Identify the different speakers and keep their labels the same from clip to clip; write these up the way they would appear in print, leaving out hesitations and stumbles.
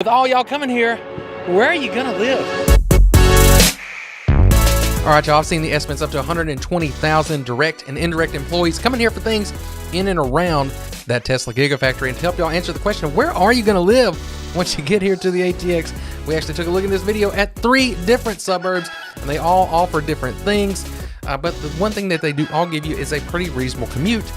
Speaker 1: With all y'all coming here, where are you gonna live? All right, y'all, I've seen the estimates up to 120,000 direct and indirect employees coming here for things in and around that Tesla Gigafactory. And to help y'all answer the question of where are you gonna live once you get here to the ATX, we actually took a look at this video at 3 different suburbs, and they all offer different things. But the one thing that they do all give you is a pretty reasonable commute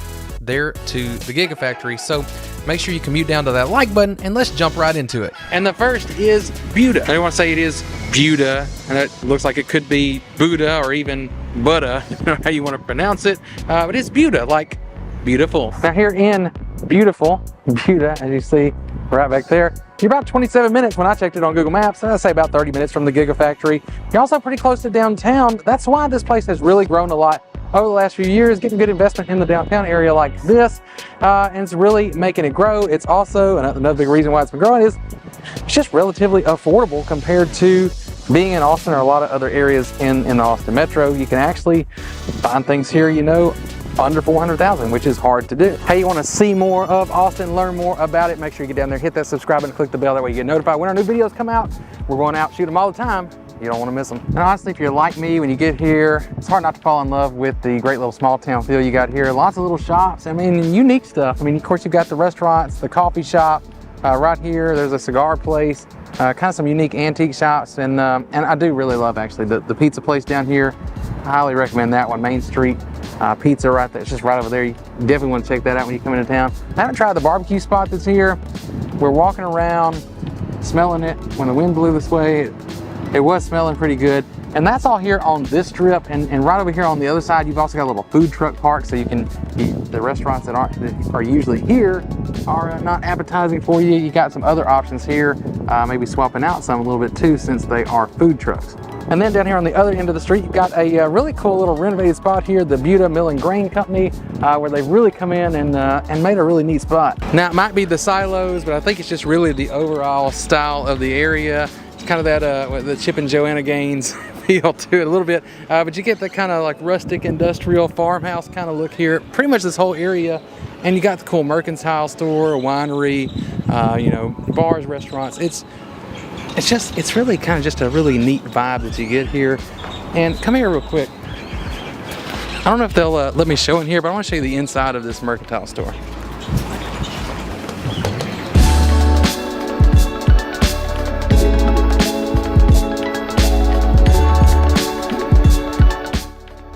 Speaker 1: there to the Gigafactory. So make sure you commute down to that like button, and let's jump right into it. And the first is Buda. I don't want to say it is Buda, and it looks like it could be Buda or even Buddha, how you want to pronounce it. But it's Buda, like beautiful. Now here in beautiful Buda, as you see right back there, you're about 27 minutes when I checked it on Google Maps, and I'd say about 30 minutes from the Gigafactory. You're also pretty close to downtown. That's why this place has really grown a lot over the last few years, getting good investment in the downtown area like this, and it's really making it grow. It's also, another big reason why it's been growing is it's just relatively affordable compared to being in Austin or a lot of other areas in the Austin metro. You can actually find things here, you know, under 400,000, which is hard to do. Hey, you want to see more of Austin, learn more about it, make sure you get down there, hit that subscribe button, click the bell, that way you get notified when our new videos come out. We're going out, shoot them all the time. You don't want to miss them. And honestly, if you're like me, when you get here, it's hard not to fall in love with the great little small town feel you got here. Lots of little shops, I mean, unique stuff. I mean, of course, you've got the restaurants, the coffee shop. Right here, there's a cigar place, kind of some unique antique shops. And I do really love, actually, the pizza place down here. I highly recommend that one, Main Street Pizza right there. It's just right over there. You definitely want to check that out when you come into town. I haven't tried the barbecue spot that's here. We're walking around, smelling it. When the wind blew this way, it was smelling pretty good. And that's all here on this strip. And right over here on the other side, you've also got a little food truck park, so you can eat. The restaurants that are usually here are not appetizing for you. You got some other options here, maybe swapping out some a little bit too, since they are food trucks. And then down here on the other end of the street, you've got a really cool little renovated spot here, the Buda Mill and Grain Company, where they've really come in and made a really neat spot. Now, it might be the silos, but I think it's just really the overall style of the area. It's kind of that the Chip and Joanna Gaines feel to it a little bit, but you get that kind of like rustic industrial farmhouse kind of look here. Pretty much this whole area, and you got the cool mercantile store, winery, you know, bars, restaurants. It's really kind of just a really neat vibe that you get here. And come here real quick. I don't know if they'll let me show in here, but I want to show you the inside of this mercantile store.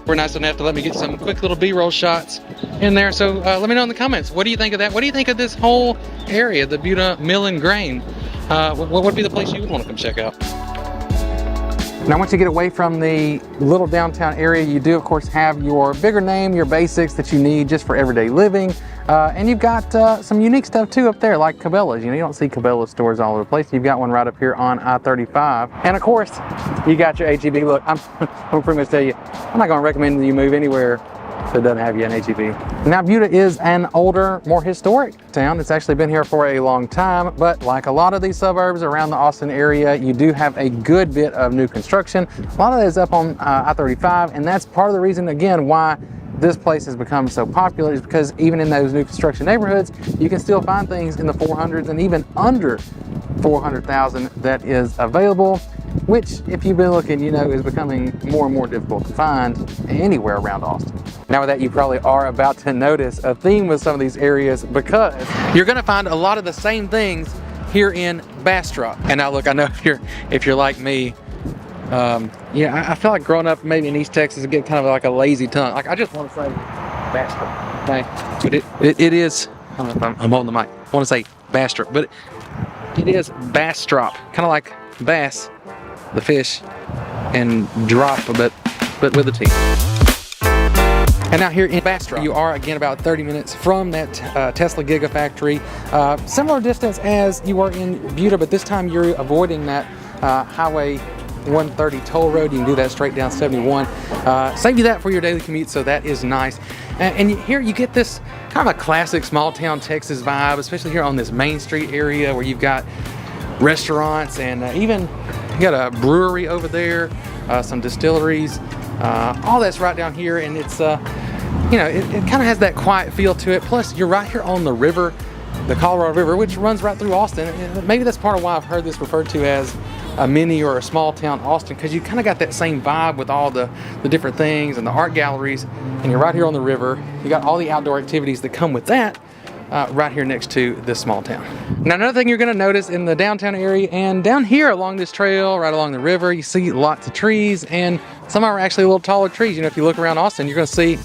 Speaker 1: We're nice enough to let me get some quick little B-roll shots in there. So let me know in the comments, what do you think of that? What do you think of this whole area, the Buda Mill and Grain? What would be the place you would want to come check out? Now, once you get away from the little downtown area, you do, of course, have your bigger name, your basics that you need just for everyday living. And you've got some unique stuff, too, up there, like Cabela's. You know, you don't see Cabela's stores all over the place. You've got one right up here on I-35. And, of course, you got your HEB. Look, I'm pretty much tell you, I'm not going to recommend that you move anywhere that doesn't have you an HEB. Now, Buda is an older, more historic town. It's actually been here for a long time, but like a lot of these suburbs around the Austin area, you do have a good bit of new construction. A lot of that is up on I-35, and that's part of the reason, again, why this place has become so popular, is because even in those new construction neighborhoods, you can still find things in the 400s and even under 400,000 that is available, which, if you've been looking, you know, is becoming more and more difficult to find anywhere around Austin. Now, with that, you probably are about to notice a theme with some of these areas, because you're going to find a lot of the same things here in Bastrop. And now, look, I know if you're like me, yeah, I feel like growing up maybe in East Texas, I get kind of like a lazy tongue. Like, I just want to say Bastrop, okay? But it is, I don't know if I'm holding the mic. I want to say Bastrop, but it is Bastrop, kind of like bass, the fish, and drop, but with a T. And now here in Bastrop, you are again about 30 minutes from that Tesla Gigafactory. Similar distance as you were in Buda, but this time you're avoiding that Highway 130 toll road. You can do that straight down 71. Save you that for your daily commute, so that is nice. And here you get this kind of a classic small town Texas vibe, especially here on this Main Street area where you've got restaurants and even you got a brewery over there, some distilleries. All that's right down here, and it's you know, it kind of has that quiet feel to it. Plus, you're right here on the river. the Colorado River, which runs right through Austin. And maybe that's part of why I've heard this referred to as a mini or a small town Austin, because you kind of got that same vibe with all the different things and the art galleries, and you're right here on the river. You got all the outdoor activities that come with that right here next to this small town. Now, another thing you're going to notice in the downtown area and down here along this trail, right along the river, you see lots of trees, and some are actually a little taller trees. You know, if you look around Austin, you're going to see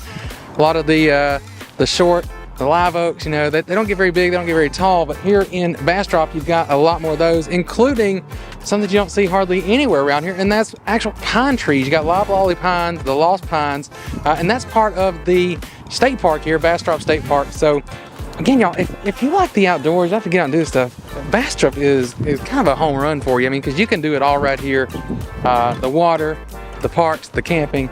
Speaker 1: a lot of the short, the live oaks, you know, they don't get very big, they don't get very tall, but here in Bastrop, you've got a lot more of those, including some that you don't see hardly anywhere around here, and that's actual pine trees. You got loblolly pines, the lost pines, and that's part of the state park here, Bastrop State Park. So again, y'all, if you like the outdoors, you have to get out and do this stuff. Bastrop is kind of a home run for you. I mean, because you can do it all right here. The water, the parks, the camping.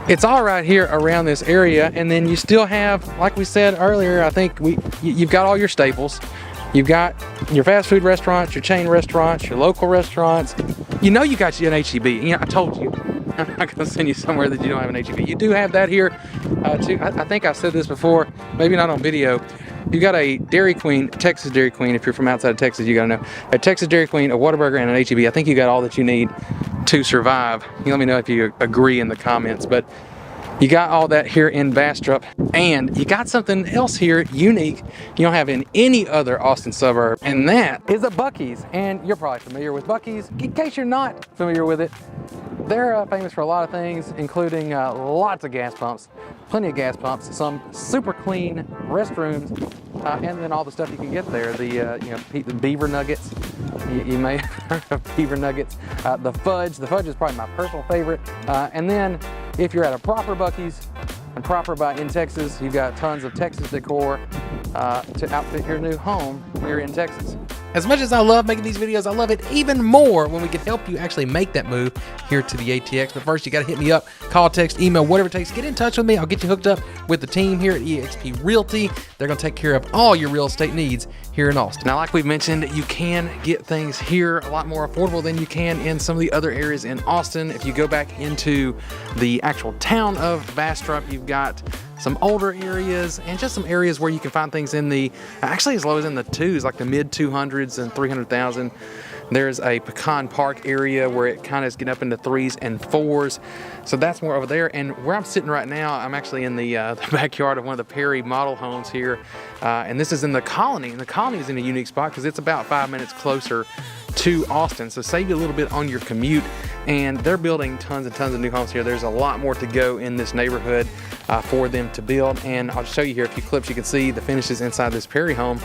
Speaker 1: It's all right here around this area, and then you still have, like we said earlier, I think you've got all your staples. You've got your fast food restaurants, your chain restaurants, your local restaurants. You know you got an HEB. You know, I told you, I'm not going to send you somewhere that you don't have an HEB. You do have that here too. I think I said this before, maybe not on video. You got a Dairy Queen, Texas Dairy Queen. If you're from outside of Texas, you got to know. A Texas Dairy Queen, a Whataburger, and an HEB. I think you got all that you need to survive. You let me know if you agree in the comments, but you got all that here in Bastrop, and you got something else here unique you don't have in any other Austin suburb, and that is a Buc-ee's. And you're probably familiar with Buc-ee's. In case you're not familiar with it, they're famous for a lot of things, including lots of gas pumps, plenty of gas pumps, some super clean restrooms, and then all the stuff you can get there. The you know, the beaver nuggets. You may have heard of beaver nuggets. The fudge is probably my personal favorite. And then if you're at a proper Buc-ee's, and proper by in Texas, you've got tons of Texas decor to outfit your new home here in Texas. As much as I love making these videos, I love it even more when we can help you actually make that move here to the ATX. But first, you got to hit me up, call, text, email, whatever it takes. Get in touch with me. I'll get you hooked up with the team here at EXP Realty. They're going to take care of all your real estate needs here in Austin. Now, like we've mentioned, you can get things here a lot more affordable than you can in some of the other areas in Austin. If you go back into the actual town of Bastrop, you've got some older areas and just some areas where you can find things in the, actually as low as in the twos, like the mid 200s and 300,000. There's a Pecan Park area where it kind of is getting up into 3s and 4s. So that's more over there. And where I'm sitting right now, I'm actually in the backyard of one of the Perry model homes here. And this is in the Colony. And the Colony is in a unique spot because it's about 5 minutes closer to Austin. So save you a little bit on your commute. And they're building tons and tons of new homes here. There's a lot more to go in this neighborhood for them to build. And I'll show you here a few clips. You can see the finishes inside this Perry home.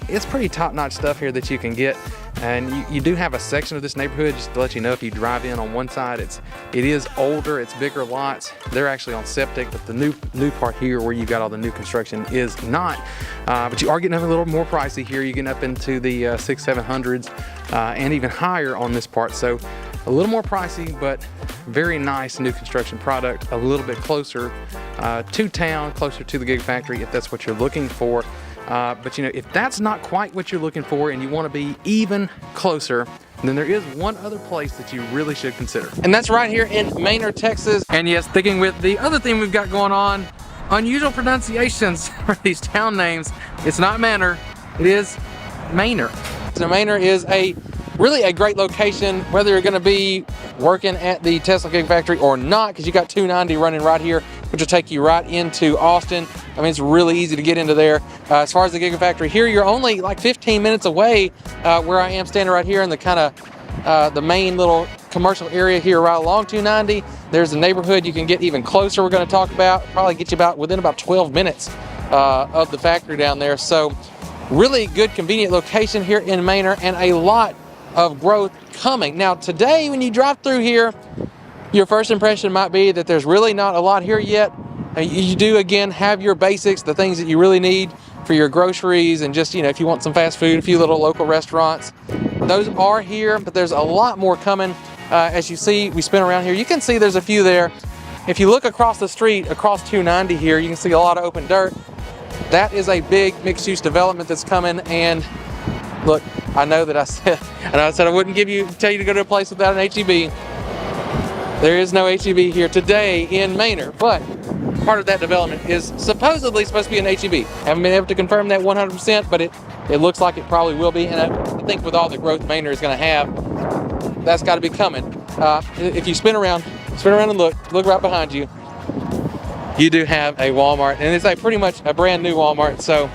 Speaker 1: It's pretty top-notch stuff here that you can get. And you do have a section of this neighborhood, just to let you know, if you drive in on one side, it is older, it's bigger lots. They're actually on septic, but the new part here where you got all the new construction is not. But you are getting up a little more pricey here. You're getting up into the 600s, 700s, and even higher on this part. So a little more pricey, but very nice new construction product, a little bit closer to town, closer to the Gigafactory if that's what you're looking for. But you know, if that's not quite what you're looking for and you want to be even closer, then there is one other place that you really should consider. And that's right here in Manor, Texas. And yes, sticking with the other thing we've got going on, unusual pronunciations for these town names. It's not Manor, it is Manor. So Manor is really a great location, whether you're going to be working at the Tesla Gigafactory or not, because you got 290 running right here, which will take you right into Austin. I mean, it's really easy to get into there. As far as the Gigafactory here, you're only like 15 minutes away where I am standing right here in the kind of the main little commercial area here right along 290. There's a neighborhood you can get even closer we're going to talk about, probably get you within about 12 minutes of the factory down there. So really good, convenient location here in Manor, and a lot of growth coming. Now today, when you drive through here, your first impression might be that there's really not a lot here yet. You do, again, have your basics, the things that you really need for your groceries, and just, you know, if you want some fast food, a few little local restaurants. Those are here, but there's a lot more coming. As you see, we spin around here. You can see there's a few there. If you look across the street, across 290 here, you can see a lot of open dirt. That is a big mixed-use development that's coming, and look, I know that I said I wouldn't tell you to go to a place without an HEB. There is no HEB here today in Manor, but part of that development is supposedly supposed to be an HEB. Haven't been able to confirm that 100%, but it looks like it probably will be. And I think with all the growth Manor is going to have, that's got to be coming. If you spin around and look right behind you, you do have a Walmart, and it's pretty much a brand new Walmart. So,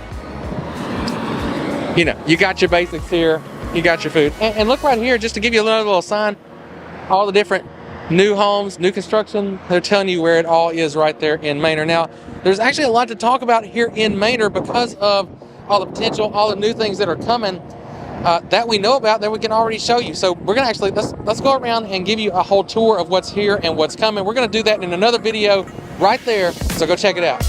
Speaker 1: you know, you got your basics here, you got your food. And look right here, just to give you another little sign, all the different new homes, new construction, they're telling you where it all is right there in Manor. Now, there's actually a lot to talk about here in Manor because of all the potential, all the new things that are coming that we know about that we can already show you. So we're gonna actually, let's go around and give you a whole tour of what's here and what's coming. We're gonna do that in another video right there, so go check it out.